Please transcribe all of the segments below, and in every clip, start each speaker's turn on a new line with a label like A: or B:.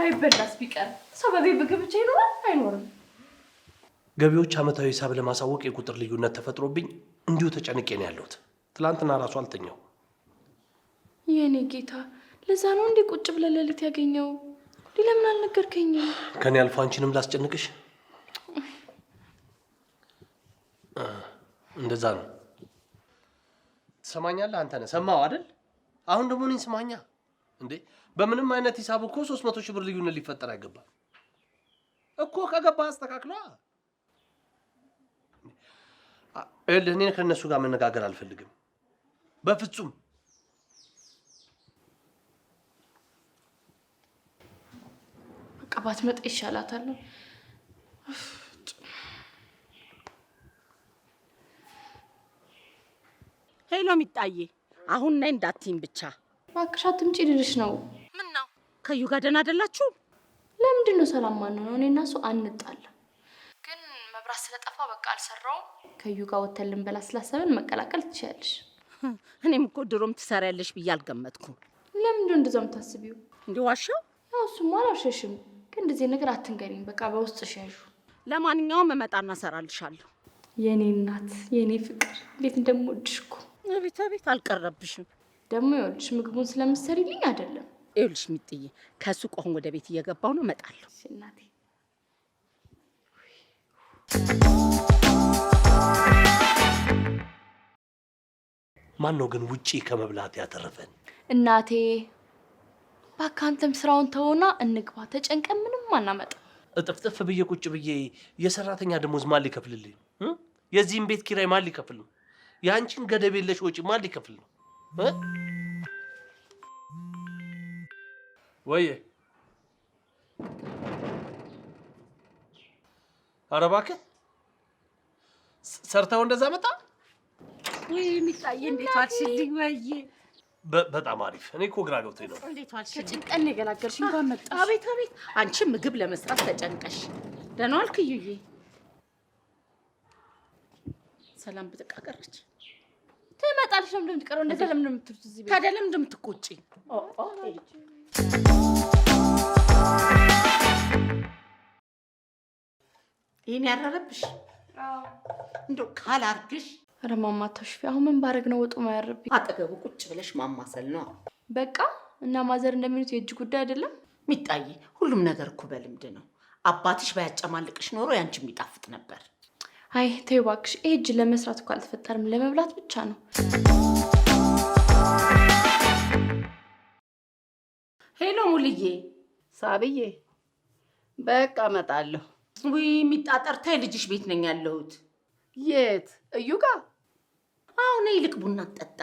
A: ባይበላስ ቢቀር ሰው በቤት ምግብ ብቻ ይኖራል አይኖርም?
B: ገቢዎች ዓመታዊ ሂሳብ ለማሳወቅ የቁጥር ልዩነት ተፈጥሮብኝ እንዲሁ ተጨንቄ ነው ያለሁት። ትላንትና ራሱ አልተኛው።
A: የኔ ጌታ ለዛ ነው እንዴ ቁጭ ብለህ ሌሊት ያገኘው? ለምን አልነገርከኝም?
B: ከኔ አልፎ አንቺንም ላስጨንቅሽ? እንደዛ ነው። ትሰማኛለህ? አንተ ነህ ሰማው አይደል? አሁን ደግሞ እኔን ስማኛ እንዴ። በምንም አይነት ሂሳብ እኮ 300 ሺህ ብር ልዩነት ሊፈጠር አይገባም እኮ። ከገባ አስተካክሏ። እኔ ከነሱ ጋር መነጋገር አልፈልግም በፍጹም።
A: በቃ ባትመጣ ይሻላታል።
C: ሄሎ ሚጣዬ፣ አሁን ነይ እንዳትይኝ ብቻ።
A: እባክሽ አትምጪ ልልሽ ነው።
C: ምን ነው ከዩ ጋር ደህና አይደላችሁ?
A: ለምንድን ነው ሰላም ማንሆነው? እኔ እና እሱ አንጣላ፣ ግን መብራት ስለጠፋ በቃ አልሰራውም። ከዩ ጋር ወተን ልንበላ ስላሰብን መቀላቀል ትችያለሽ።
C: እኔም እኮ ድሮም ትሰሪያለሽ ብዬ አልገመትኩም።
A: ለምንድን ነው እንደዛ የምታስቢው?
C: እንዴ ዋሻው?
A: ያው እሱማ አላሸሽም፣ ግን እንደዚህ ነገር አትንገሪኝ። በቃ በውስጥሽ ያዡ።
C: ለማንኛውም እመጣና እሰራልሻለሁ።
A: የኔ እናት፣ የኔ ፍቅር፣ እንዴት እንደምወድሽ እኮ።
C: አቤት አቤት፣ አልቀረብሽም።
A: ደግሞ ይኸውልሽ ምግቡን ስለምትሰሪልኝ አይደለም።
C: ይኸውልሽ ሚጥዬ፣ ከሱቅ አሁን ወደ ቤት እየገባሁ ነው፣ እመጣለሁ።
A: እሺ እናቴ።
B: ማን ነው ግን ውጪ ከመብላት ያተረፈን?
A: እናቴ እባክህ አንተም ስራውን ተውና እንግባ። ተጨንቀን ምንም አናመጣ።
B: እጥፍጥፍ ብዬ ቁጭ ብዬ የሰራተኛ ደሞዝ ማን ሊከፍልልኝ? የዚህም ቤት ኪራይ ማን ሊከፍል ነው? የአንቺን ገደብ የለሽ ወጪ ማን ሊከፍል ነው? ወይ ኧረ እባክህ ሰርተው እንደዛ መጣ።
C: ወይ ሚጣዬ፣ እንዴት ዋልሽልኝ? ወይ
B: በጣም አሪፍ። እኔ እኮ ግራ ገብቶኝ ነው።
C: እንዴት ዋልሽልኝ?
A: ከጭንቀን የገላገልሽ እንኳን መጣ።
C: አቤት አቤት፣ አንቺ ምግብ ለመስራት ተጨንቀሽ። ደህና ዋልክ እዩዬ? ሰላም ብጥቃ ቀረች።
A: ትመጣለች። ለምን እንደምትቀረው እንደዛ ለምን እንደምትሉት እዚህ ቤት?
C: ታዲያ ለምን እንደምትቆጪ? ይሄን ያረረብሽ? እንደው ካላርግሽ።
A: ኧረ ማማ ተሽፊ፣ አሁን ምን ባረግ ነው ወጡ ማያረብኝ?
C: አጠገቡ ቁጭ ብለሽ ማማሰል ነው
A: በቃ። እና ማዘር እንደሚሉት የእጅ ጉዳይ አይደለም
C: ሚጣዬ። ሁሉም ነገር እኮ በልምድ ነው። አባትሽ ባያጨማልቅሽ ኖሮ ያንቺ የሚጣፍጥ ነበር።
A: አይ ተይው እባክሽ። ይሄ እጅ ለመስራት እኮ አልተፈጠረም፣ ለመብላት ብቻ ነው።
C: ሄሎ ሙልዬ።
D: ሳብዬ፣ በቃ እመጣለሁ።
C: ውይ የሚጣጠርታ ልጅሽ ቤት ነኝ ያለሁት።
D: የት? እዩ ጋር?
C: አሁን ይልቅ ቡና ጠጣ።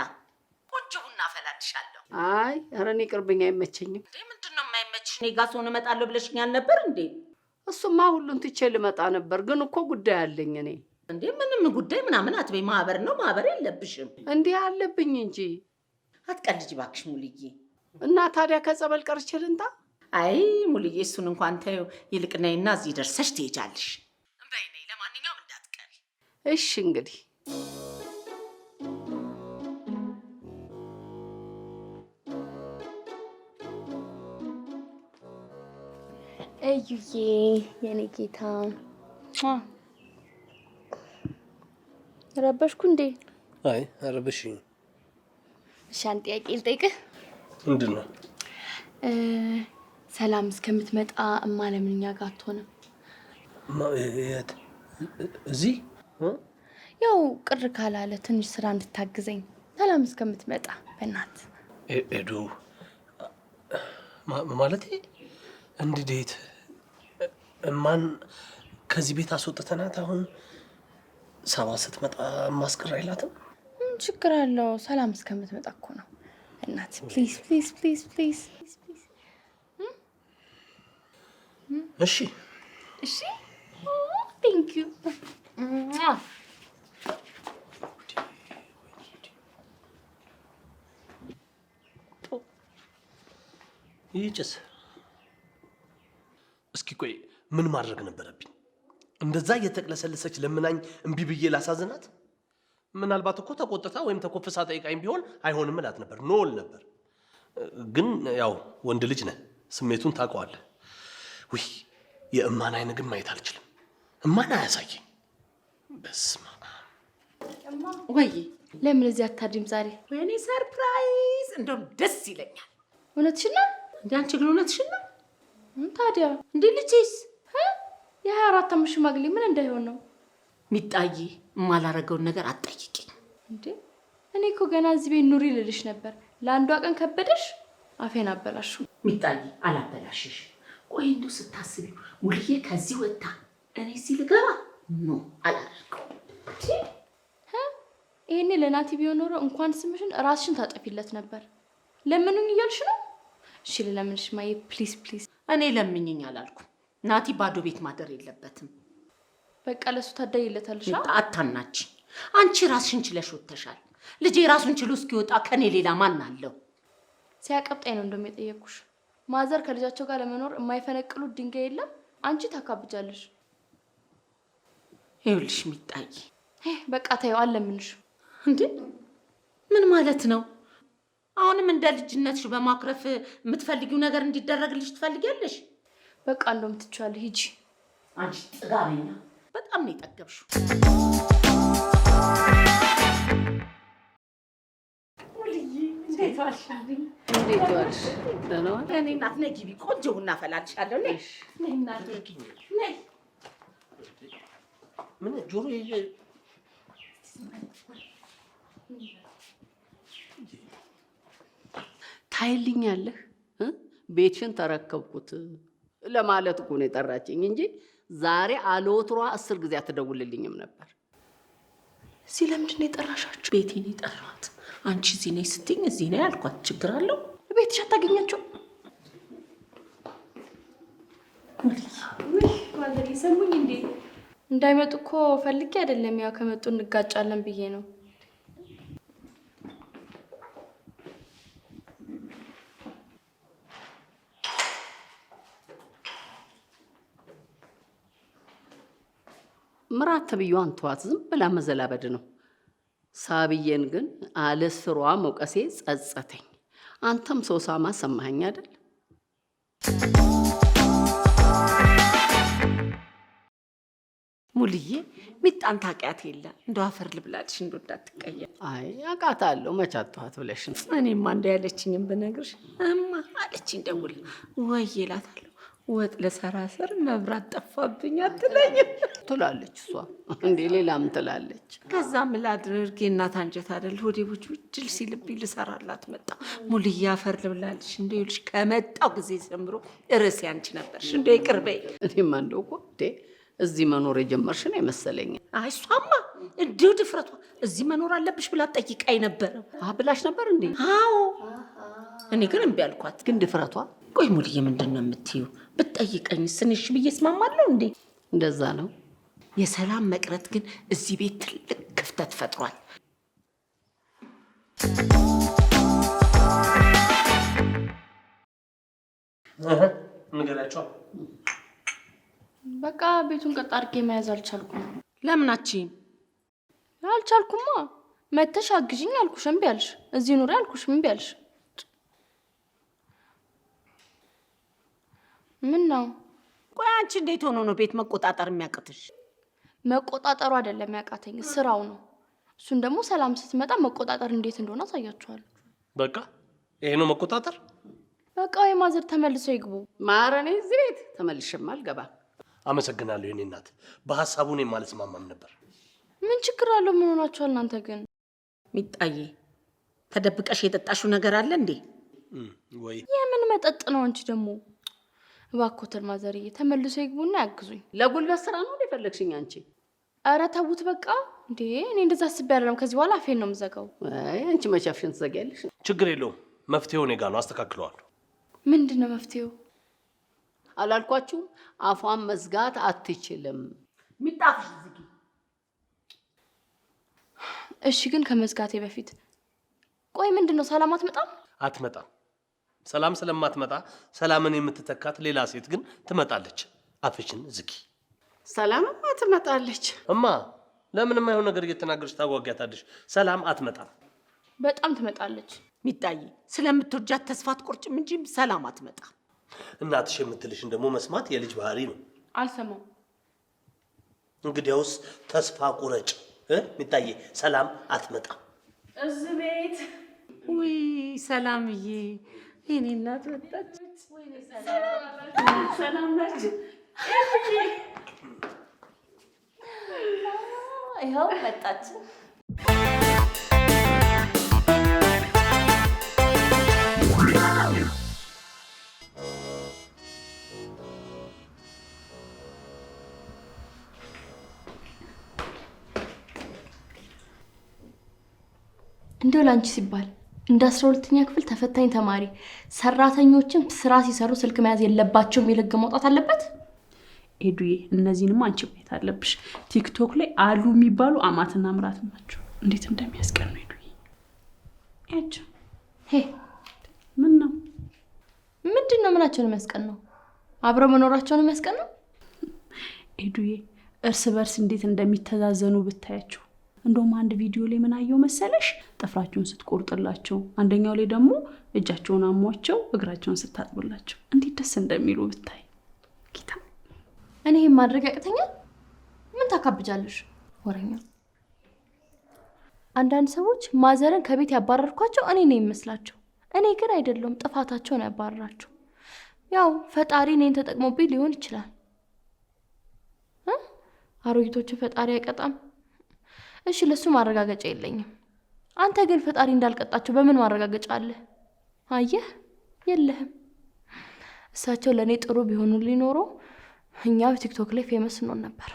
C: ቆንጆ ቡና አፈላልሻለሁ።
D: አይ ኧረ እኔ ቅርብኝ፣ አይመቸኝም።
C: እንዴ ምንድን ነው የማይመችሽ? እኔ ጋር ስሆን እመጣለሁ ብለሽኛል ነበር እንዴ?
D: እሱማ ሁሉን ትቼ ልመጣ ነበር፣ ግን እኮ ጉዳይ አለኝ እኔ።
C: እንዴ ምንም ጉዳይ ምናምን አትበይ። ማህበር ነው፣ ማህበር የለብሽም።
D: እንዲህ አለብኝ እንጂ።
C: አትቀልጂ እባክሽ ሙልዬ።
D: እና ታዲያ ከጸበል ቀርቼ ልንጣ?
C: አይ ሙልዬ፣ እሱን እንኳን ተይው። ይልቅ ነይና እዚህ ደርሰሽ ትሄጃለሽ። በይ ነይ፣ ለማንኛውም እንዳትቀሪ
D: እሺ። እንግዲህ
A: እዩዬ፣ የኔ ጌታ። ረበሽኩ እንዴ?
B: አይ አረበሽኝ።
A: እሺ አንድ ጥያቄ ልጠይቅህ።
B: ምንድን ነው?
A: ሰላም እስከምትመጣ እማ ለምን እኛ ጋር አትሆንም?
B: የት? እዚህ?
A: ያው ቅር ካላለ ትንሽ ስራ እንድታግዘኝ ሰላም እስከምትመጣ በእናት
B: ሄዱ ማለቴ እንዴት? እማን ከዚህ ቤት አስወጥተናት አሁን ሰባ ስትመጣ ማስቀር አይላትም?
A: ምን ችግር አለው? ሰላም እስከምትመጣ እኮ ነው እናት። ፕሊዝ ፕሊዝ ፕሊዝ ፕሊዝ።
B: እሺ
A: እሺ። ቴንክ ዩ።
B: ይጭስ። እስኪ ቆይ ምን ማድረግ ነበረብኝ? እንደዛ እየተቅለሰለሰች ለምናኝ እምቢ ብዬ ላሳዝናት? ምናልባት እኮ ተቆጥታ ወይም ተኮፍሳ ጠይቃኝ ቢሆን አይሆንም እላት ነበር፣ ኖል ነበር። ግን ያው ወንድ ልጅ ነህ፣ ስሜቱን ታውቀዋለህ። ውይ የእማን አይን ግን ማየት አልችልም። እማን አያሳየኝ። በስመ አብ።
C: ወይ
A: ለምን እዚህ አታድሪም ዛሬ?
C: ወይኔ ሰርፕራይዝ! እንደውም ደስ ይለኛል።
A: እውነትሽን ነው
C: እንዴ? አንቺ ግን እውነትሽን ነው
A: ታዲያ?
C: እንዴ ልጄስ?
A: የ24 ዓመት ሽማግሌ ምን እንዳይሆን ነው?
C: ሚጣዬ የማላረገውን ነገር አትጠይቂኝ
A: እንዴ። እኔ እኮ ገና እዚህ ቤት ኑሪ ልልሽ ነበር። ለአንዷ ቀን ከበደሽ አፌን አበላሹ።
C: ሚጣዬ አላበላሽሽ። ቆይ እንደው ስታስቢ ሙልዬ ከዚህ ወጣ እኔ እዚህ ልገባ ኖ አላደርገው።
A: ይሄኔ ለናቲ ቢሆን ኖሮ እንኳን ስምሽን ራስሽን ታጠፊለት ነበር። ለምኑኝ እያልሽ ነው? እሺ ለምንሽ ማየ ፕሊዝ ፕሊዝ።
C: እኔ ለምኝኝ አላልኩም። ናቲ ባዶ ቤት ማደር የለበትም።
A: በቃ ለሱ ታዳይለታልሽ።
C: አታናች። አንቺ ራስሽን ችለሽ ወጥተሻል። ልጄ ራሱን ችሎ እስኪወጣ ከኔ ሌላ ማን አለው?
A: ሲያቀብጠኝ ነው እንደውም የጠየኩሽ። ማዘር ከልጃቸው ጋር ለመኖር የማይፈነቅሉት ድንጋይ የለም። አንቺ ታካብጃለሽ።
C: ይኸውልሽ ሚጣዬ፣
A: በቃ ታዩ አለምንሽ።
C: እንዴ ምን ማለት ነው? አሁንም እንደ ልጅነትሽ በማክረፍ የምትፈልጊው ነገር እንዲደረግልሽ ትፈልጊያለሽ?
A: በቃ እንደውም ትችያለሽ። ሂጂ።
C: አንቺ ጥጋበኛ፣ በጣም ነው የጠገብሽው። እንዴት ዋልሽ?
D: እንዴት ዋልሽ? ደህና ዋልሽ?
C: እኔ እናት ነይ ግቢ፣ ቆንጆ ቡና አፈላልሻለሁ። ነይ ነይ እናት ነይ።
B: ምን ጆሮ
D: ታይልኛለህ? ቤትሽን ተረከብኩት ለማለት እኮ ነው የጠራችኝ እንጂ ዛሬ አለወትሯ 10 ጊዜ አትደውልልኝም ነበር።
A: እዚህ ለምንድን ነው የጠራሻችሁ?
C: ቤቴን የጠራኋት አንቺ እዚህ ነይ ስትይኝ እዚህ ነይ አልኳት። ችግር አለው?
A: ቤትሽ አታገኛቸው? ዋለሪ ሰሙኝ እንዴ? እንዳይመጡ እኮ ፈልጌ አይደለም፣ ያው ከመጡ እንጋጫለን ብዬ ነው።
D: ምራት ተብዬዋን ተዋት፣ ዝም ብላ መዘላበድ ነው። ሳብዬን ግን አለስሯ መውቀሴ ጸጸተኝ። አንተም ሰው ሳማ ሰማኸኝ አይደል?
C: ሙልዬ ሚጣን ታውቂያት የለ እንደው አፈር ልብላልሽ እንደው እንዳትቀየም።
D: አይ አውቃታለሁ፣ መች አጣኋት ብለሽ ነው?
C: እኔማ እንደው ያለችኝም ብነግርሽ እማ አለችኝ። ደውል ወይ እላታለሁ። ወጥ ልሰራ ስር መብራት ጠፋብኝ አትለኝም
D: ትላለች እሷ። እንዴ ሌላ ምን ትላለች?
C: ከዛ ምን ላድርግ? የእናት አንጀት አይደል ሆዴ ቡጅ ውጅል ሲልብኝ ልሰራላት መጣ። ሙልዬ አፈር ልብላልሽ እንደው ይልሽ ከመጣው ጊዜ ጀምሮ ርዕሴ አንቺ ነበርሽ። እንደው ይቅር በይ።
D: እኔማ እንደው እኮ እዚህ መኖር የጀመርሽ ነው የመሰለኝ።
C: አይ እሷማ እንዲሁ ድፍረቷ እዚህ መኖር አለብሽ ብላ ጠይቃኝ ነበረ።
D: ብላሽ ነበር እንዴ?
C: አዎ። እኔ ግን እምቢ አልኳት።
D: ግን ድፍረቷ።
C: ቆይ ሙልዬ ምንድን ነው የምትይው? ብትጠይቀኝ ስንሽ ብዬ እስማማለሁ እንዴ?
D: እንደዛ ነው።
C: የሰላም መቅረት ግን እዚህ ቤት ትልቅ ክፍተት ፈጥሯል።
B: ንገሪያቸው።
A: በቃ ቤቱን ቀጥ አድርጌ መያዝ አልቻልኩም።
C: ለምናችን?
A: አልቻልኩማ። መተሽ አግዥኝ አልኩሽ እምቢ አልሽ። እዚህ ኑሪ አልኩሽ እምቢ አልሽ። ምን ነው?
C: ቆይ አንቺ እንዴት ሆኖ ነው ቤት መቆጣጠር የሚያቅትሽ?
A: መቆጣጠሩ አይደለም ያቃተኝ፣ ስራው ነው። እሱን ደግሞ ሰላም ስትመጣ መቆጣጠር እንዴት እንደሆነ አሳያችኋለሁ።
B: በቃ ይሄ ነው መቆጣጠር።
A: በቃ የማዘር ተመልሰው ይግቡ።
D: ማረኔ እዚህ ቤት ተመልሼማ አልገባም።
B: አመሰግናለሁ የኔ እናት። በሐሳቡ እኔም አልስማማም ነበር።
A: ምን ችግር አለው? ምን ሆናችኋል እናንተ ግን?
C: ሚጣዬ ተደብቀሽ የጠጣሽው ነገር አለ እንዴ?
B: ወይ
A: የምን መጠጥ ነው? አንቺ ደግሞ እባክዎትን ማዘርዬ ተመልሰው ይግቡና ያግዙኝ።
D: ለጉልበት ስራ ነው የፈለግሽኝ አንቺ?
A: ኧረ ተውት በቃ እንዴ። እኔ እንደዛ አስቤ አይደለም። ከዚህ በኋላ አፌን ነው የምዘጋው።
D: አይ አንቺ መቼ አፍሽን ትዘጊያለሽ?
B: ችግር የለውም። መፍትሄው እኔ ጋር ነው፣ አስተካክለዋለሁ።
A: ምንድን ነው መፍትሄው?
D: አላልኳችሁም? አፏን መዝጋት አትችልም።
C: ሚጣፍሽ ዝጊ።
A: እሺ ግን ከመዝጋቴ በፊት ቆይ ምንድን ነው ሰላም አትመጣም?
B: አትመጣም። ሰላም ስለማትመጣ ሰላምን የምትተካት ሌላ ሴት ግን ትመጣለች። አፍሽን ዝጊ።
D: ሰላምማ ትመጣለች።
B: እማ ለምን የማይሆን ነገር እየተናገርሽ ታጓጊያታለሽ? ሰላም አትመጣም።
A: በጣም ትመጣለች።
C: ሚጣዬ ስለምትወጃት ተስፋ አትቆርጭም እንጂ ሰላም አትመጣም።
B: እናትሽ የምትልሽን ደግሞ መስማት የልጅ ባህሪ ነው።
A: አልሰማም።
B: እንግዲያውስ ተስፋ ቁረጭ። ሚጣዬ ሰላም አትመጣም
A: እዚህ ቤት።
C: ውይ ሰላምዬ፣ የኔ እናት መጣች። ሰላም ናችሁ?
A: ይኸው መጣች። እንደው ላንቺ ሲባል እንደ 12ኛ ክፍል ተፈታኝ ተማሪ ሰራተኞችም ስራ ሲሰሩ ስልክ መያዝ የለባቸው የሚል ህግ መውጣት አለበት።
E: ኤዱዬ እነዚህንም አንቺ ማየት አለብሽ። ቲክቶክ ላይ አሉ የሚባሉ አማትና ምራት ናቸው። እንዴት እንደሚያስቀኑ ኤዱዬ ያቸው።
A: ሄ
E: ምን ነው
A: ምንድነው? ምናቸውን የሚያስቀነው? አብረው መኖራቸውን የሚያስቀነው?
E: ኤዱዬ እርስ በርስ እንዴት እንደሚተዛዘኑ ብታያቸው። እንደውም አንድ ቪዲዮ ላይ ምን አየው መሰለሽ? ጥፍራቸውን ስትቆርጥላቸው፣ አንደኛው ላይ ደግሞ እጃቸውን አሟቸው እግራቸውን ስታጥብላቸው እንዴት ደስ እንደሚሉ ብታይ። ጌታ
A: እኔ ይሄን ማድረግ ያቅተኛል? ምን ታካብጃለሽ? ወረኛ። አንዳንድ ሰዎች ማዘርን ከቤት ያባረርኳቸው እኔ ነኝ የሚመስላቸው። እኔ ግን አይደለም፣ ጥፋታቸው ነው ያባረራቸው። ያው ፈጣሪ እኔን ተጠቅሞብኝ ሊሆን ይችላል። አሮጊቶችን ፈጣሪ አይቀጣም። እሺ ለሱ ማረጋገጫ የለኝም። አንተ ግን ፈጣሪ እንዳልቀጣቸው በምን ማረጋገጫ አለ? አየህ፣ የለህም። እሳቸው ለኔ ጥሩ ቢሆኑ ሊኖሩ እኛ በቲክቶክ ላይ ፌመስ እንሆን ነበር።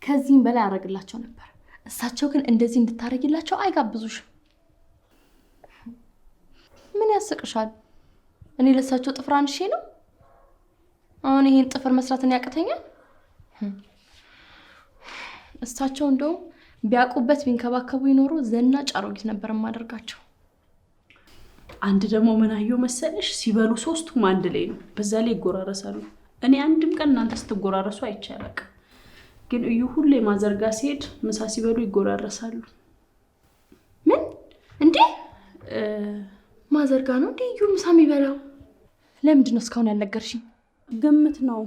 A: ከዚህም በላይ አረግላቸው ነበር። እሳቸው ግን እንደዚህ እንድታረጊላቸው አይጋብዙሽም። ምን ያስቅሻል? እኔ ለእሳቸው ጥፍር አንሼ ነው? አሁን ይሄን ጥፍር መስራትን ያቅተኛል? እሳቸው እንደውም ቢያውቁበት ቢንከባከቡ ይኖሩ ዘናጭ አሮጊት ነበር የማደርጋቸው።
E: አንድ ደግሞ ምን አየው መሰለሽ? ሲበሉ ሶስቱም አንድ ላይ ነው፣ በዛ ላይ ይጎራረሳሉ። እኔ አንድም ቀን እናንተ ስትጎራረሱ አይቻለቅ። ግን እዩ ሁሌ ማዘርጋ ሲሄድ ምሳ ሲበሉ ይጎራረሳሉ።
A: ምን እንዴ? ማዘርጋ ነው እንዴ እዩ ምሳ የሚበላው? ለምንድን ነው እስካሁን ያልነገርሽኝ?
E: ግምት ነው፣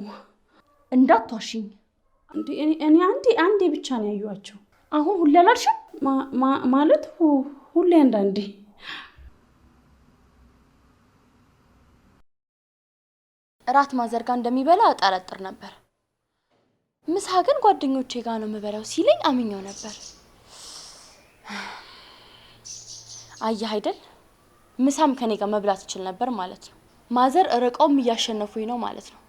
A: እንዳትዋሽኝ።
E: እንዴ እኔ አንዴ ብቻ ነው ያዩዋቸው።
A: አሁን ሁሌ አላልሽም?
E: ማለት ሁሌ አንዳንዴ።
A: እራት ማዘርጋ እንደሚበላ እጠረጥር ነበር። ምሳ ግን ጓደኞቼ ጋር ነው የምበላው ሲለኝ አምኜው ነበር። አየህ አይደል? ምሳም ከኔ ጋር መብላት ይችል ነበር ማለት ነው። ማዘር ርቀውም እያሸነፉኝ ነው ማለት ነው።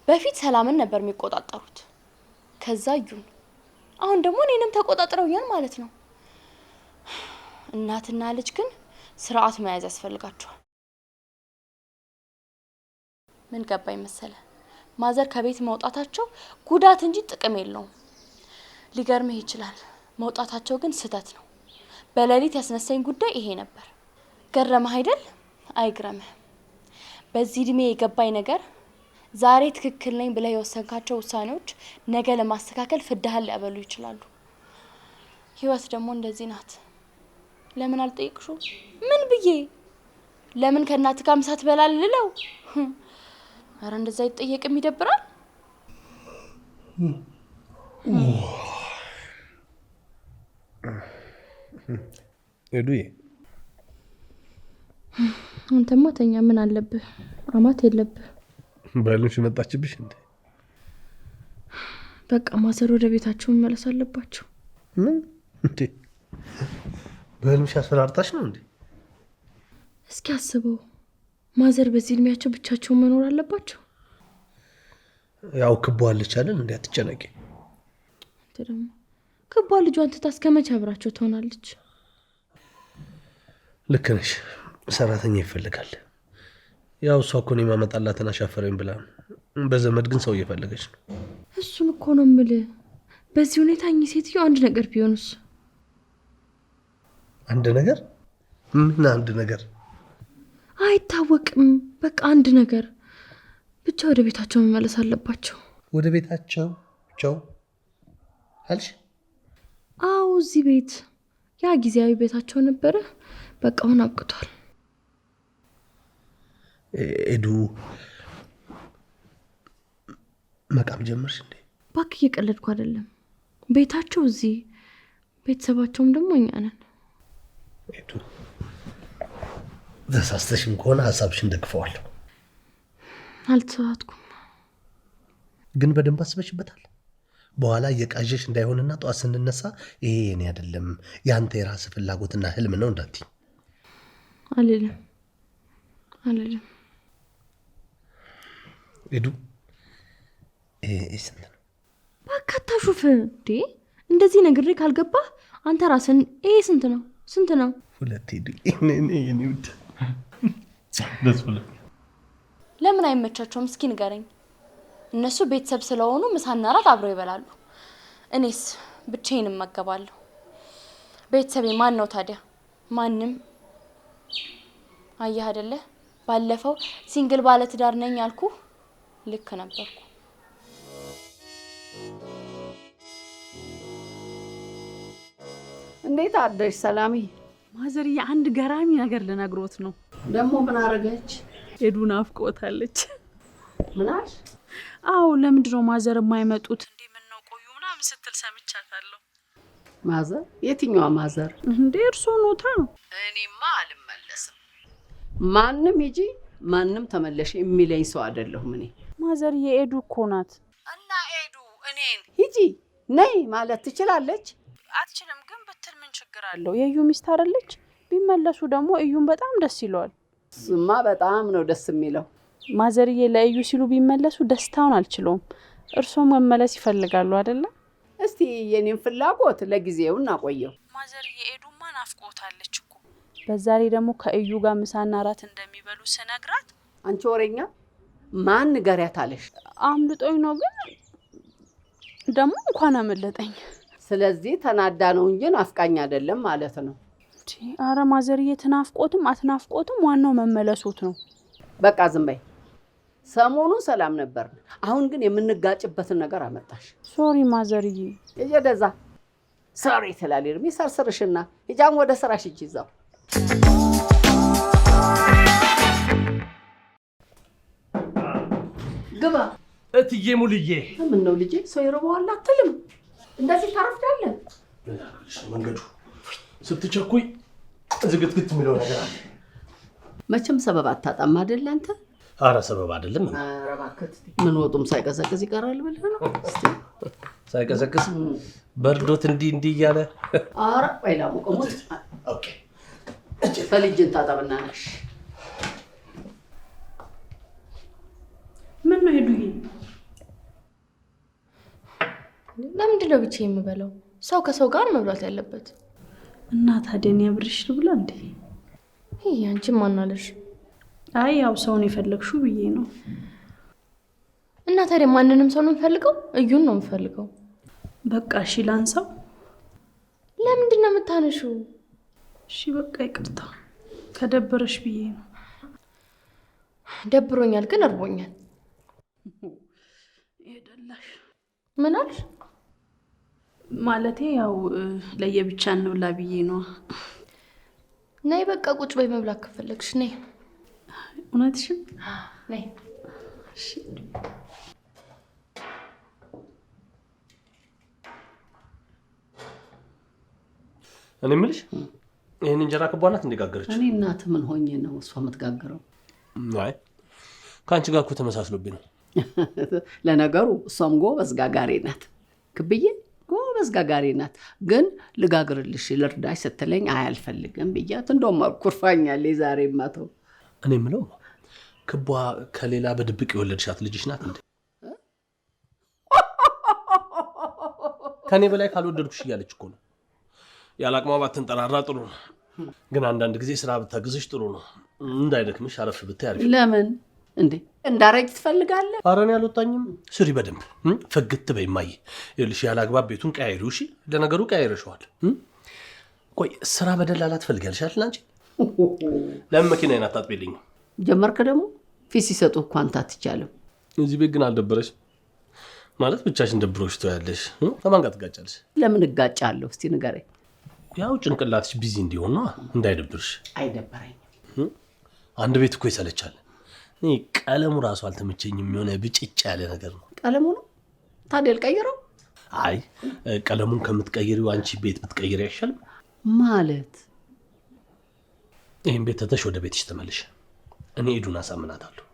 A: በፊት ሰላምን ነበር የሚቆጣጠሩት፣ ከዛ እዩን፣ አሁን ደግሞ እኔንም ተቆጣጥረውኛል ማለት ነው። እናትና ልጅ ግን ስርዓት መያዝ ያስፈልጋቸዋል። ምን ገባኝ መሰለ? ማዘር ከቤት መውጣታቸው ጉዳት እንጂ ጥቅም የለውም። ሊገርምህ ይችላል፣ መውጣታቸው ግን ስህተት ነው። በሌሊት ያስነሳኝ ጉዳይ ይሄ ነበር። ገረመህ አይደል? አይግረምህ። በዚህ እድሜ የገባኝ ነገር ዛሬ ትክክል ነኝ ብለህ የወሰንካቸው ውሳኔዎች ነገ ለማስተካከል ፍዳህን ሊያበሉ ይችላሉ። ህይወት ደግሞ እንደዚህ ናት። ለምን አልጠይቅሽው? ምን ብዬ? ለምን ከእናትህ ጋር ምሳ ትበላለህ ልለው? ኧረ እንደዛ አይጠየቅም፣ ይደብራል።
B: ኤዱዬ
A: አንተማ ተኛ። ምን አለብህ? አማት የለብህ።
B: ባልሽ መጣችብሽ እንዴ?
A: በቃ ማዘር ወደ ቤታቸው መመለስ አለባቸው።
B: ምን እንዴ? በህልምሽ አስፈራርታሽ ነው እንዴ?
A: እስኪ አስበው፣ ማዘር በዚህ እድሜያቸው ብቻቸውን መኖር አለባቸው?
B: ያው ክቧለች አይደል? እንዴ አትጨነቂ።
A: አንተ ደግሞ ክቧ ልጇን ትታ እስከ መቼ አብራቸው ትሆናለች?
B: ልክ ነሽ። ሰራተኛ ይፈልጋል። ያው እሷ እኮ ነው የማመጣላትን አሻፈረኝ ብላ፣ በዘመድ ግን ሰው እየፈለገች ነው።
A: እሱን እኮ ነው የምልህ። በዚህ ሁኔታ እኚህ ሴትዮ አንድ ነገር ቢሆኑስ?
B: አንድ ነገር? ምን አንድ ነገር?
A: አይታወቅም። በቃ አንድ ነገር ብቻ። ወደ ቤታቸው መመለስ አለባቸው።
B: ወደ ቤታቸው ቸው አልሽ?
A: አዎ፣ እዚህ ቤት ያ ጊዜያዊ ቤታቸው ነበረ። በቃ አሁን አብቅቷል።
B: ኤዱ መቃም ጀመርሽ እንዴ?
A: እባክህ እየቀለድኩ አይደለም። ቤታቸው እዚህ፣ ቤተሰባቸውም ደግሞ እኛ ነን።
B: ኤዱ ተሳስተሽም ከሆነ ሀሳብሽን ደግፈዋለሁ።
A: አልተሳሳትኩም።
B: ግን በደንብ አስበሽበታል? በኋላ እየቃዠሽ እንዳይሆንና ጠዋት ስንነሳ ይሄ የኔ አይደለም ያንተ የራስ ፍላጎትና ህልም ነው እንዳትይ።
A: አልልም።
B: ኤዱ ስንት ነው?
A: እባክህ አታሹፍ እንዴ! እንደዚህ ነግሬ ካልገባህ አንተ ራስን ይሄ ስንት ነው? ስንት ነው?
B: 2 ኤዱ የኔ ውድ ደስ ብሎኝ።
A: ለምን አይመቻቸውም? እስኪ ንገረኝ። እነሱ ቤተሰብ ስለሆኑ ምሳና እራት አብረው ይበላሉ። እኔስ ብቻዬን እመገባለሁ። ቤተሰቤ ማን ነው ታዲያ? ማንም። አየህ አይደለ? ባለፈው ሲንግል ባለ ትዳር ነኝ ያልኩ ልክ ነበርኩ።
D: እንዴት አደርሽ ሰላሚ?
E: ማዘርዬ አንድ ገራሚ ነገር ልነግሮት ነው።
D: ደግሞ ምን አረገች?
E: ኤዱ ናፍቆታለች።
D: ምን አልሽ?
E: አዎ ለምንድን ነው ማዘር የማይመጡት? እንዴ ምን ነው ቆዩ ምናምን ስትል ሰምቻታለሁ።
D: ማዘር? የትኛዋ ማዘር?
E: እንዴ እርሶ ኖታ።
D: እኔማ አልመለስም። ማንም ሂጂ ማንም ተመለሽ የሚለኝ ሰው አይደለሁም እኔ።
E: ማዘርዬ ኤዱ እኮ ናት።
D: እና ኤዱ እኔን ሂጂ ነይ ማለት ትችላለች?
E: አትችልም። ግን ብትል ምን ችግር አለው? የእዩ ሚስት አይደለች? ቢመለሱ ደግሞ እዩን በጣም ደስ ይለዋል።
D: እሱማ በጣም ነው ደስ የሚለው።
E: ማዘርዬ ለእዩ ሲሉ ቢመለሱ ደስታውን አልችለውም። እርሶ መመለስ ይፈልጋሉ አይደለ?
D: እስቲ የኔን ፍላጎት ለጊዜው እናቆየው።
E: ማዘርዬ ኤዱማ ናፍቆታለች እኮ። በዛ ላይ ደግሞ ከእዩ ጋር ምሳና እራት እንደሚበሉ ስነግራት፣
D: አንቺ ወሬኛ ማን ንገሪያት አለሽ?
E: አምልጦኝ ነው። ግን ደግሞ እንኳን አመለጠኝ።
D: ስለዚህ ተናዳ ነው እንጂ ናፍቃኝ አይደለም ማለት ነው።
E: አረ ማዘርዬ ትናፍቆትም አትናፍቆትም ዋናው መመለሱት ነው።
D: በቃ ዝም በይ። ሰሞኑን ሰላም ነበር፣ አሁን ግን የምንጋጭበትን ነገር አመጣሽ።
E: ሶሪ ማዘርዬ።
D: እየደዛ ሶሪ ትላለች። የሚሰርስርሽና ሂጃም ወደ ስራሽ ሂጂ። ይዛው ግባ።
B: እትዬ ሙልዬ
D: ምን ነው ልጄ? ሰው ይርበዋል አትልም? እንደዚህ ታረፍዳለህ?
B: መንገዱ ስትቸኩይ ዝግትግት የሚለው ነገር አለ።
D: መቼም ሰበብ አታጣም አይደል አንተ?
B: አረ ሰበብ አይደለም።
D: አረ እባክህ ምን ወጡም ሳይቀዘቅዝ ይቀራል ብለህ ነው?
B: ሳይቀዘቅዝ በርዶት እንዲህ እያለ
D: አረ ወይላ ሙቀሙት። ኦኬ ፈልጅን ታጠብና ነሽ።
E: ምን ነው ሄዱዬ?
A: ለምንድን ነው ብቻዬን የምበላው? ሰው ከሰው ጋር መብላት ያለበት።
E: እና ታዲያ እኔ አብሬሽ ልብላ እንዴ?
A: ይሄ አንቺ ማናለሽ?
E: አይ ያው ሰውን የፈለግሽው ብዬ ነው።
A: እና ታዲያ ማንንም ሰው ነው የምፈልገው? እዩን ነው የምፈልገው።
E: በቃ እሺ ላንሳው።
A: ለምንድን ነው የምታነሺው?
E: እሺ በቃ ይቅርታ፣ ከደበረሽ ብዬ ነው።
A: ደብሮኛል ግን እርቦኛል።
E: ይደላሽ።
A: ምን አልሽ?
E: ማለቴ ያው ለየብቻ እንብላ ብዬ ነው።
A: ነይ በቃ ቁጭ በይ፣ መብላት ከፈለግሽ ነይ።
E: እውነትሽን
A: ነይ።
E: እሺ
B: እኔ የምልሽ ይሄን እንጀራ ክቧ ናት እንደጋገረች?
D: እኔ እናት ምን ሆኜ ነው እሷ የምትጋግረው?
B: አይ ከአንቺ ጋር እኮ ተመሳስሎብኝ ነው።
D: ለነገሩ እሷም ጎበዝ ጋጋሪ ናት። ክብዬ ጎበዝ ጋጋሪ ናት። ግን ልጋግርልሽ ልርዳሽ ስትለኝ አያልፈልግም ብያት እንደውም አኩርፋኛለች። ዛሬ ማተው
B: እኔ የምለው ክቧ ከሌላ በድብቅ የወለድሻት ልጅሽ ናት እንዴ? ከኔ በላይ ካልወደድኩሽ እያለች እኮ ነው። ያለ አቅሟ ባትንጠራራ ጥሩ ነው። ግን አንዳንድ ጊዜ ስራ ብታግዝሽ ጥሩ ነው። እንዳይደክምሽ አረፍ ብታይ አሪፍ።
D: ለምን እንዴ እንዳረጅ ትፈልጋለህ?
B: ኧረ እኔ አልወጣኝም። ስሪ በደንብ ፈግት በይ እማዬ። ይኸውልሽ ያለ አግባብ ቤቱን ቀያይሪው። እሺ ለነገሩ ቀያይረሽዋል። ቆይ ስራ በደላላ ትፈልጊያለሽ አይደል አንቺ? ለምን መኪናዬን አታጥቢልኝም?
D: ጀመርክ ደግሞ ፊት ሲሰጡ እኮ አንተ አትቻልም።
B: እዚህ ቤት ግን አልደበረሽ ማለት ብቻሽን ደብሮሽ ትያለሽ። ከማን ጋር ትጋጫለሽ?
D: ለምን እጋጫለሁ? እስቲ ንገረኝ።
B: ያው ጭንቅላትሽ ቢዚ እንዲሆን ነው፣ እንዳይደብርሽ።
D: አይደበረኝም።
B: አንድ ቤት እኮ ይሰለቻል። እኔ ቀለሙ ራሱ አልተመቸኝም። የሆነ ብጭጭ ያለ ነገር ነው።
D: ቀለሙ ነው ታዲያ ልቀይረው?
B: አይ ቀለሙን ከምትቀይሪው አንቺ ቤት ብትቀይሪ አይሻልም?
D: ማለት
B: ይሄን ቤት ተተሽ ወደ ቤትሽ ተመለሽ። እኔ ኤዱን አሳምናታለሁ።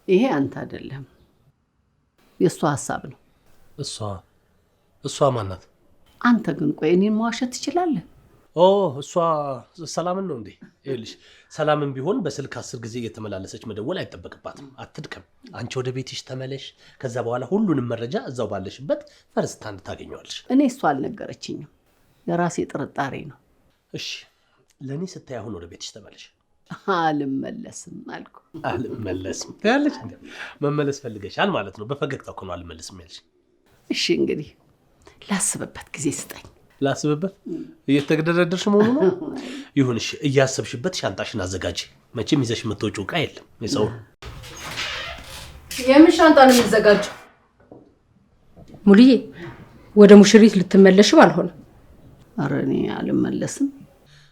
D: ይሄ አንተ አይደለም የእሷ ሀሳብ ነው።
B: እሷ ማናት?
D: አንተ ግን ቆይ እኔን መዋሸት ትችላለህ?
B: እሷ ሰላምን ነው እንዴ? ይኸውልሽ ሰላምን ቢሆን በስልክ 10 ጊዜ እየተመላለሰች መደወል አይጠበቅባትም። አትድከም። አንቺ ወደ ቤትሽ ተመለሽ። ከዛ በኋላ ሁሉንም መረጃ እዛው ባለሽበት ፈርስት ሃንድ ታገኘዋለሽ።
D: እኔ እሷ አልነገረችኝም፣ የራሴ ጥርጣሬ ነው።
B: እሺ ለእኔ ስታይ አሁን ወደ ቤትሽ ተመለሽ።
D: አልመለስም አልኩ።
B: አልመለስም ያለሽ እንዴ? መመለስ ፈልገሻል ማለት ነው። በፈገግታ እኮ ነው አልመለስም ያለሽ።
D: እሺ እንግዲህ ላስብበት ጊዜ ስጠኝ።
B: ላስብበት? እየተገደረደርሽ መሆኑ ነው? ይሁን እሺ፣ እያሰብሽበት ሻንጣሽን አዘጋጂ። መቼም ይዘሽ የምትወጪው ዕቃ የለም። የሰው
F: የምን ሻንጣ ነው የሚዘጋጀው? ሙሉዬ ወደ ሙሽሪት ልትመለሽ ባልሆነ?
D: ኧረ እኔ አልመለስም።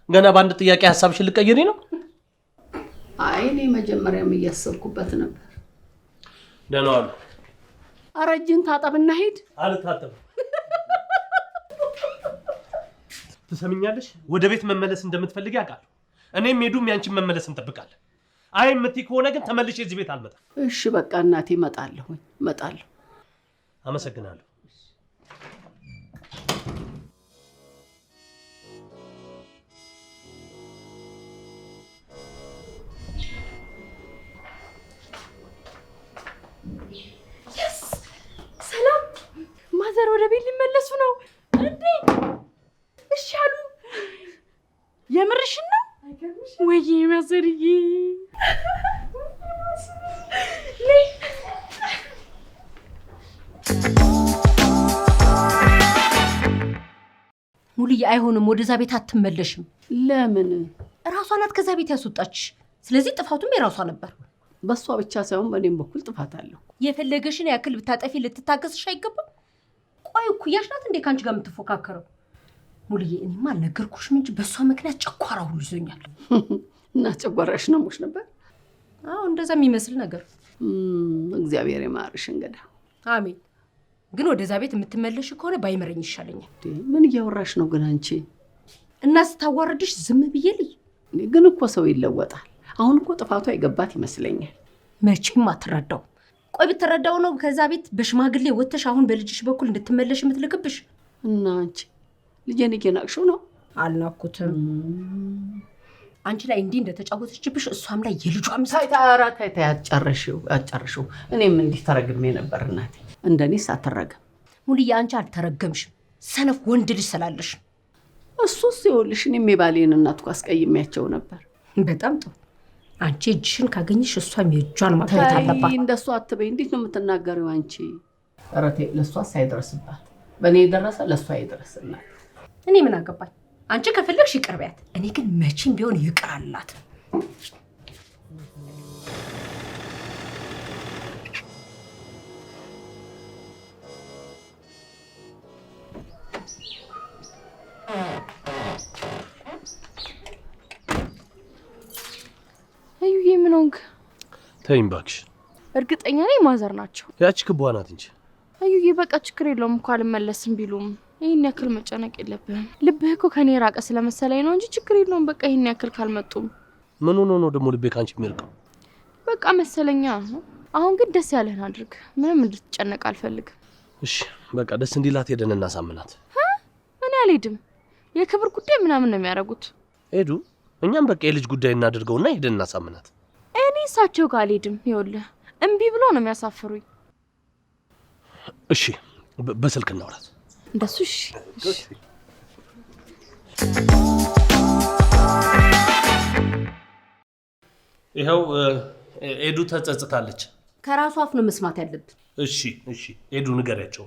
B: ገና በአንድ ጥያቄ ሀሳብሽን ልትቀይሪ ነው?
D: አይ እኔ መጀመሪያም እያሰብኩበት ነበር።
B: ደህና ዋሉ።
D: ኧረ እጅን ታጠብና ሂድ።
B: አልታጠብም። ትሰሚኛለሽ? ወደ ቤት መመለስ እንደምትፈልጊ አውቃለሁ። እኔም ሄዱም ያንቺን መመለስ እንጠብቃለን። አይ የምትይ ከሆነ ግን ተመልሼ እዚህ ቤት አልመጣም።
D: እሺ በቃ እናቴ እመጣለሁ።
B: አመሰግናለሁ።
A: ሰላም ማዘር ወደ ቤት ሊመለሱ ነው እንዴ? እሺ አሉ። የምርሽን ነው? ወይ ማዘርዬ
F: ሙሉዬ አይሆንም፣ ወደዛ ቤት አትመለሽም።
D: ለምን?
F: እራሷ ናት ከዛ ቤት ያስወጣችሽ። ስለዚህ ጥፋቱም የራሷ ነበር።
D: በሷ ብቻ ሳይሆን በእኔም በኩል ጥፋት አለው።
F: የፈለገሽን ያክል ብታጠፊ ልትታገስሽ አይገባም። ቆይ እኩያሽ ናት እንዴ ካንቺ ጋር የምትፎካከረው? ሙሉዬ እኔማ አልነገርኩሽም እንጂ በሷ ምክንያት ጨጓራ ሁሉ ይዞኛል።
D: እና ጨጓራሽ ነሞሽ ነበር?
F: አዎ እንደዛ የሚመስል ነገር።
D: እግዚአብሔር ይማርሽ እንግዳ።
F: አሜን። ግን ወደዛ ቤት የምትመለሽ ከሆነ ባይመረኝ ይሻለኛል።
D: ምን እያወራሽ ነው ግን አንቺ?
F: እና ስታዋርድሽ ዝም ብዬ ልይ?
D: ግን እኮ ሰው ይለወጣል። አሁን እኮ ጥፋቷ የገባት ይመስለኛል።
F: መቼም አትረዳው። ቆይ ብትረዳው ነው ከዛ ቤት በሽማግሌ ወጥተሽ አሁን በልጅሽ በኩል እንድትመለሽ የምትልክብሽ?
D: እና አንቺ ልጄን እየናቅሽው ነው?
F: አልናኩትም። አንቺ ላይ እንዲህ እንደተጫወተችብሽ እሷም ላይ የልጇ
D: ታይታ ያጨርሽው። እኔም እንዲህ ተረግሜ ነበር እናቴ። እንደኔስ አትረገም።
F: ሙሉዬ አንቺ አልተረገምሽም፣ ሰነፍ ወንድ ልጅ ስላለሽ።
D: እሱስ ይኸውልሽ እኔም የባሌን እናት እኮ አስቀይሜያቸው ነበር።
F: በጣም ጥሩ። አንቺ እጅሽን ካገኘሽ እሷም የእጇን ማግኘት አለባት።
D: እንደሱ አትበይ። እንዴት ነው የምትናገሪው አንቺ? ኧረ ተይ፣ ለእሷስ አይደርስባት። በእኔ የደረሰ ለእሷ አይደርስላት።
F: እኔ ምን አገባኝ? አንቺ ከፈለግሽ ይቅር በያት። እኔ ግን መቼም ቢሆን ይቅር አላት።
A: አዩዬ ምን ሆንክ?
B: ተይኝ እባክሽ።
A: እርግጠኛ ነኝ ማዘር ናቸው።
B: ያቺ ክቧ ናት እንጂ።
A: አዩዬ በቃ ችግር የለውም እኮ አልመለስም ቢሉም ይህን ያክል መጨነቅ የለብህም። ልብህ እኮ ከኔ ራቀ ስለመሰለኝ ነው እንጂ ችግር የለውም። በቃ ይህን ያክል ካልመጡም
B: ምን ሆኖ ነው ደግሞ ልቤ ካንቺ የሚርቀው?
A: በቃ መሰለኛ። አሁን ግን ደስ ያለህን አድርግ። ምንም እንድትጨነቅ አልፈልግም።
B: እሺ በቃ ደስ እንዲላት ሄደን እናሳምናት።
A: እኔ አልሄድም። የክብር ጉዳይ ምናምን ነው የሚያደርጉት።
B: ሄዱ እኛም በቃ የልጅ ጉዳይ እናድርገውና ሄደን እናሳምናት።
A: እኔ እሳቸው ጋር አልሄድም። ይኸውልህ እምቢ ብሎ ነው የሚያሳፍሩኝ።
B: እሺ በስልክ እናውራት።
A: እንደሱ እሺ።
B: ይኸው ኤዱ ተጸጽታለች።
F: ከራሱ አፍ ነው መስማት ያለብን።
B: እሺ ኤዱ ንገሪያቸው።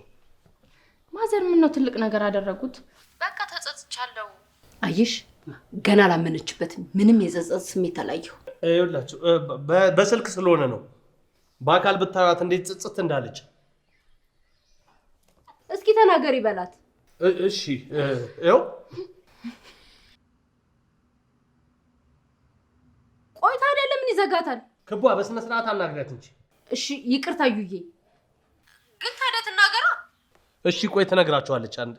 A: ማዘር ምን ነው ትልቅ ነገር አደረጉት? በቃ ተጸጽቻለሁ።
F: አየሽ ገና አላመነችበትም። ምንም የጸጸት ስሜት አላየሁ።
B: ይኸውላችሁ በስልክ ስለሆነ ነው። በአካል ብታዩት እንዴት ጽጽት እንዳለች።
F: እስኪ ተናገሪ በላት።
B: እሺ ይኸው
F: ቆይ ታዲያ ለምን ይዘጋታል?
B: ክቧ በስነ ስርዓት አናግሪያት እንጂ።
F: እሺ ይቅርታ እዩዬ። ግን ታዲያ ትናገራ።
B: እሺ ቆይ ትነግራቸዋለች። አንድ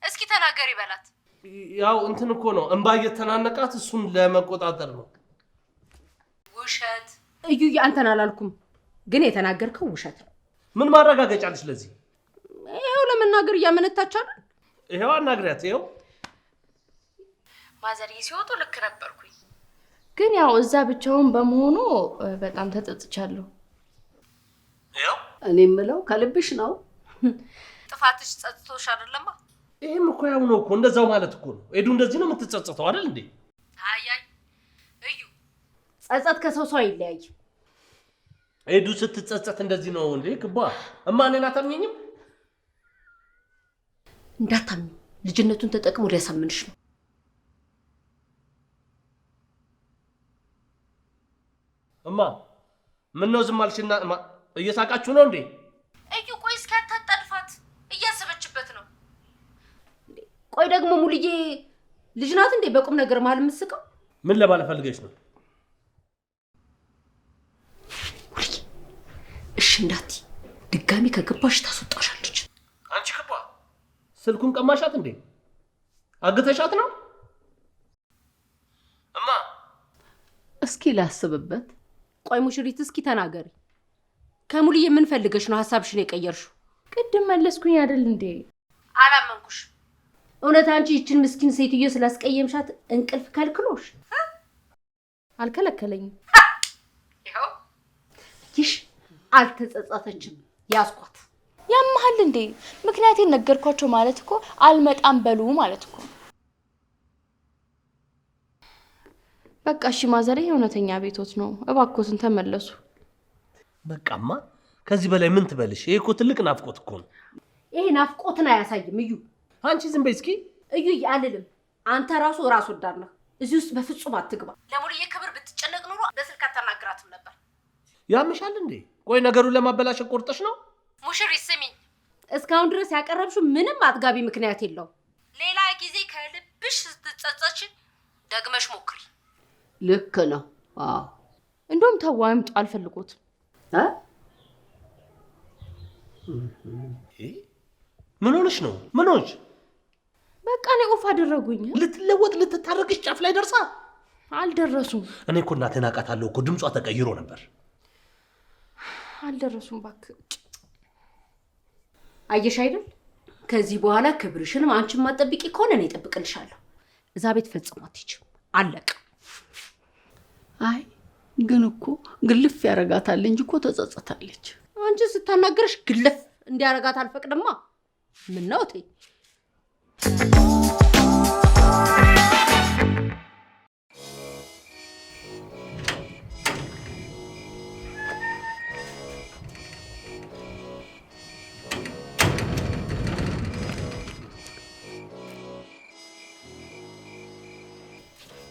F: እስኪ ተናገሪ በላት።
B: ያው እንትን እኮ ነው እንባ እየተናነቃት እሱን ለመቆጣጠር ነው።
F: ውሸት እዩዬ፣ አንተን አላልኩም፣ ግን የተናገርከው ውሸት ነው።
B: ምን ማረጋገጫ አለሽ ለዚህ?
F: ይኸው ለመናገር እያመነታች አይደል?
B: ይኸው አናግሪያት። ይኸው
A: ማዘርዬ ሲወጡ ልክ ነበርኩኝ፣ ግን ያው እዛ ብቻውን በመሆኑ በጣም ተጸጽቻለሁ።
B: ይኸው
D: እኔ የምለው ከልብሽ ነው?
F: ጥፋትሽ ጸጽቶሽ አይደለማ?
B: ይሄም እኮ ያው ነው እኮ እንደዛው ማለት እኮ ነው። ኤዱ እንደዚህ ነው የምትጸጸተው አይደል እንዴ?
F: አይ እዩ፣ ጸጸት ከሰው ሰው አይለያይም።
B: ኤዱ ስትጸጸት እንደዚህ ነው እንዴ? ክቧ እማ እኔን አታምኚኝም?
F: እንዳታምኝ፣ ልጅነቱን ተጠቅሞ ሊያሳምንሽ ነው።
B: እማ ምን ነው ዝም አልሽና? እየሳቃችሁ ነው እንዴ?
F: እዩ ቆይ እስኪ አታጣድፋት፣ እያሰበችበት ነው። ቆይ ደግሞ ሙልዬ ልጅ ናት እንዴ በቁም ነገር መሀል የምትስቀው?
B: ምን ለማለት ፈልገሽ ነው?
F: ሙልዬ እሺ እንዳትዪ፣ ድጋሚ ከገባሽ ታስወጣሻለች።
B: አንቺ ክቧ ስልኩን ቀማሻት እንዴ? አግተሻት ነው? እማ
D: እስኪ ላስብበት።
F: ቆይ ሙሽሪት እስኪ ተናገሪ፣ ከሙልዬ ምን ፈልገሽ ነው ሀሳብሽን የቀየርሽው?
A: ቅድም መለስኩኝ አይደል እንዴ?
F: አላመንኩሽ። እውነት አንቺ ይችን ምስኪን ሴትዮ ስላስቀየምሻት እንቅልፍ ከልክሎሽ?
A: አልከለከለኝም።
F: ይኸው ይሽ አልተጸጸተችም። ያስኳት።
A: ያመሃል እንዴ? ምክንያቴን ነገርኳቸው ማለት እኮ አልመጣም በሉ ማለት እኮ። በቃ እሺ ማዘርዬ፣ እውነተኛ ቤቶት ነው፣ እባክዎትን ተመለሱ።
B: በቃማ ከዚህ በላይ ምን ትበልሽ? ይሄ እኮ ትልቅ ናፍቆት እኮ ነው።
F: ይሄ ናፍቆትን አያሳይም እዩ።
B: አንቺ ዝም በይ እስኪ።
F: እዩ አልልም። አንተ ራሱ ራስ ወዳድ ነህ። እዚህ ውስጥ በፍጹም አትግባ። ለሙልዬ ክብር ብትጨነቅ ኑሮ በስልክ አታናግራትም ነበር።
B: ያምሻል እንዴ? ቆይ ነገሩን ለማበላሸት ቆርጠሽ ነው?
F: ሙሽሪት ስሚኝ፣ እስካሁን ድረስ ያቀረብሽው ምንም አጥጋቢ ምክንያት የለው። ሌላ ጊዜ ከልብሽ ስትጸጸች ደግመሽ ሞክሪ።
D: ልክ ነው። አዎ
A: እንደውም ተው አይምጡ፣ አልፈልጎትም።
B: ምን ሆነሽ ነው? ምን ሆነሽ?
A: በቃ እኔ ኦፍ አደረጉኝ።
B: ልትለወጥ ልትታረቅሽ ጫፍ ላይ ደርሳ
A: አልደረሱም።
B: እኔ እኮ እናቴን አውቃታለሁ እኮ ድምጿ ተቀይሮ ነበር።
A: አልደረሱም እባክህ።
F: አየሽ አይደል? ከዚህ በኋላ ክብርሽንም አንቺን ማጠብቂ ከሆነ እኔ እጠብቅልሻለሁ። እዛ ቤት ፈጽሞ አትሄጂም። አለቀ።
D: አይ ግን እኮ ግልፍ ያረጋታል እንጂ እኮ ተጸጸታለች።
F: አንቺ ስታናገርሽ ግልፍ እንዲያረጋት አልፈቅድማ። ምን ነው እቴ?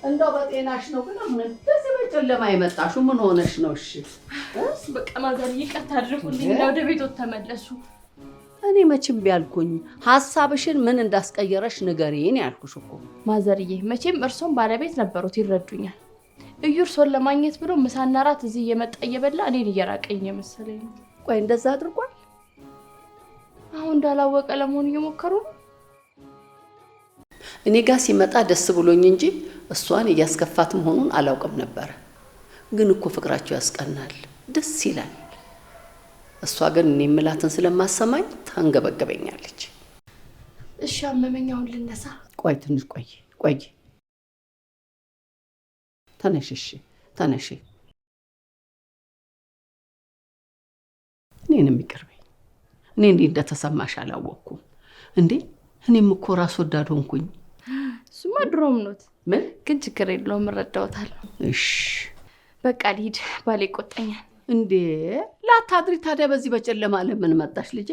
D: እንደው በጤናሽ ነው ግን አሁን እንደዚህ በጨለማ የመጣሽው ምን ሆነሽ ነው? እሺ
A: በቃ ማዘርዬ ይቅርታ አድርጉልኝ፣ ወደ ቤቶት ተመለሱ።
D: እኔ መቼም ቢያልኩኝ ሐሳብሽን ምን እንዳስቀየረሽ ንገሪኝ ያልኩሽ እኮ።
A: ማዘርዬ መቼም እርሶም ባለቤት ነበሩት፣ ይረዱኛል። እዩ እርሶን ለማግኘት ብሎ ምሳና ራት እዚህ እየመጣ እየበላ እኔን እየራቀኝ የመሰለኝ ነው።
D: ቆይ እንደዛ አድርጓል?
A: አሁን እንዳላወቀ ለመሆኑ እየሞከሩ ነው።
D: እኔ ጋር ሲመጣ ደስ ብሎኝ እንጂ እሷን እያስከፋት መሆኑን አላውቅም ነበር። ግን እኮ ፍቅራቸው ያስቀናል፣ ደስ ይላል። እሷ ግን እኔ የምላትን ስለማሰማኝ ታንገበገበኛለች።
A: እሺ አመመኝ፣ አሁን ልነሳ።
D: ቆይ ትንሽ ቆይ። ተነሽ፣ እሺ ተነሽ። እኔንም ይቅርበኝ። እኔ እንዴ እንደተሰማሽ አላወቅኩም እንዴ። እኔም እኮ ራስ ወዳድ ሆንኩኝ።
A: እሱማ ድሮም ኖት።
D: ምን
A: ግን ችግር የለውም፣ እረዳዎታለሁ።
D: እሺ
A: በቃ ልሂድ፣ ባሌ ይቆጣኛል።
D: እንዴ ላታድሪ ታዲያ በዚህ በጨለማ ለምን መጣሽ ልጄ?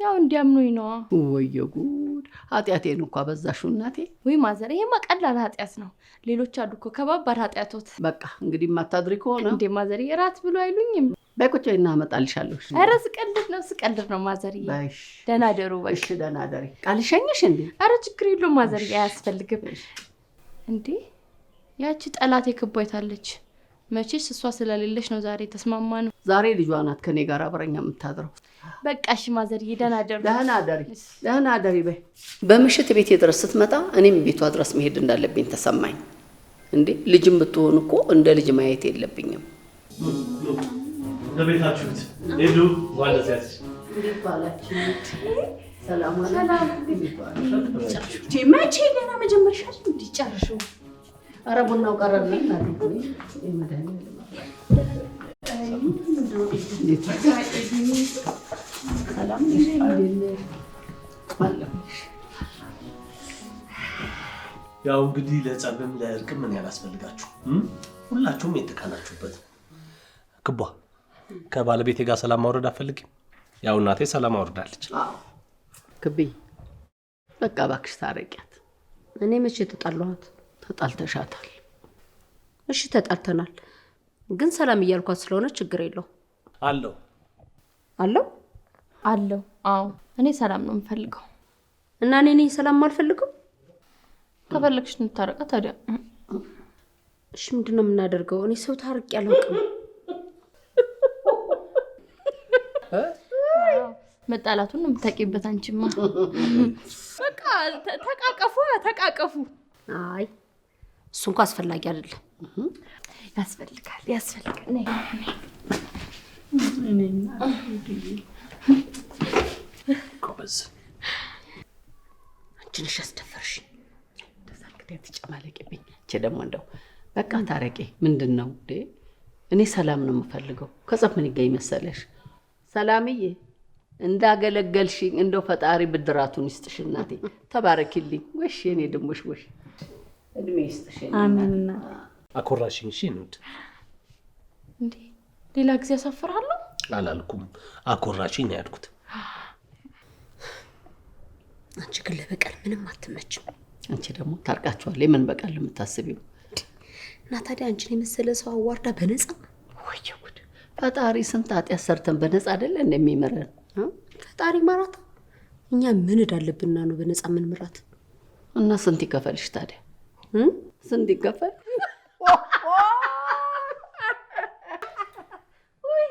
A: ያው እንዲያምኑኝ ነዋ።
D: ወየ ጉድ! ኃጢአቴን እንኳ በዛሽው እናቴ።
A: ወይ ማዘር፣ ይሄማ ቀላል ኃጢአት ነው። ሌሎች አሉ እኮ ከባባድ ኃጢአቶት።
D: በቃ እንግዲህ ማታድሪ ከሆነ
A: እንዴ ማዘር፣ እራት ብሎ አይሉኝም?
D: በቁጭ እናመጣልሻለሁ።
A: ኧረ ስቀልድ ነው ማዘር። ደህና ደሩ። በቃ
D: እሺ ደህና ደሪ። ቃልሸኝሽ እንዴ?
A: ኧረ ችግር የለውም ማዘር፣ አያስፈልግም። እንዴ ያቺ ጠላት የክቦ አይታለች። መቼስ እሷ ስለሌለሽ ነው ዛሬ ተስማማነው።
D: ዛሬ ልጇ ናት ከኔ ጋር አብረኛ የምታድረው።
A: በቃ እሺ ማዘርዬ፣ ደህና አደሩ።
D: ደህና አደሪ በይ። በምሽት ቤቴ ድረስ ስትመጣ እኔም ቤቷ ድረስ መሄድ እንዳለብኝ ተሰማኝ። እንዴ ልጅም ብትሆን እኮ እንደ ልጅ ማየት የለብኝም።
B: ለቤታችሁት ሄዱ ማለት ያዝ
E: ሰላም መቼ ገና መጀመርሻል እንዲጨርሹ።
D: ኧረ ቡናው ቀረብኝ።
B: ያው እንግዲህ ለጸብም ለእርቅም ምን ያላስፈልጋችሁ ሁላችሁም የተካናችሁበት። ክቧ ከባለቤቴ ጋር ሰላም ማውረድ አፈልግም። ያው እናቴ ሰላም አውርዳለች።
D: ክብይ በቃ እባክሽ ታረቂያት።
F: እኔ መቼ ተጣላኋት?
D: ተጣልተሻታል።
F: እሺ ተጣልተናል፣ ግን ሰላም እያልኳት ስለሆነ ችግር የለው።
B: አለው
A: አለው። አዎ እኔ ሰላም ነው የምፈልገው።
F: እና እኔ ሰላም አልፈልገው።
A: ከፈለግሽ እንታረቃ ታዲያ።
F: እሺ ምንድነው የምናደርገው? እኔ ሰው ታርቅ ያለውቅም።
A: መጣላቱን ነው የምታውቂበት አንቺማ። በቃ ተቃቀፉ።
F: አይ እሱ እንኳን አስፈላጊ አይደለም።
A: ያስፈልጋል።
B: ጎበዝ
F: አንቺ ነሽ ያስደፈርሽ።
D: እንደዛ እንግዲህ ትጨማለቂብኝ። እቺ ደግሞ እንደው በቃ ታረቂ። ምንድነው እንዴ? እኔ ሰላም ነው የምፈልገው። ከጸብ ምን ይገኝ መሰለሽ? ሰላምዬ እንዳገለገልሽኝ እንደው ፈጣሪ ብድራቱን ይስጥሽ እናቴ። ተባረኪልኝ። ወሽ የኔ ድንቦሽ ወሽ እድሜ ይስጥሽ።
E: አሜንና
B: አኮራሽኝ። እሺ እንውድ
A: እንዴ ሌላ ጊዜ ያሳፍራለሁ
B: አላልኩም። አኮራሽኝ ነው ያልኩት።
F: አንቺ ግን ለበቀል ምንም አትመችም።
D: አንቺ ደግሞ ታርቃችኋል። የምን በቀል የምታስቢው?
F: እና ታዲያ አንቺን የመሰለ ሰው አዋርዳ በነፃ?
D: ወይ ጉድ! ፈጣሪ ስንት ኃጢአት ሰርተን በነፃ አይደለ እንደሚመረን?
F: ፈጣሪ ማራታ። እኛ ምን እዳለብንና ነው በነፃ ምን ምራት?
D: እና ስንት ይከፈልሽ ታዲያ? ስንት ይከፈል? ወይ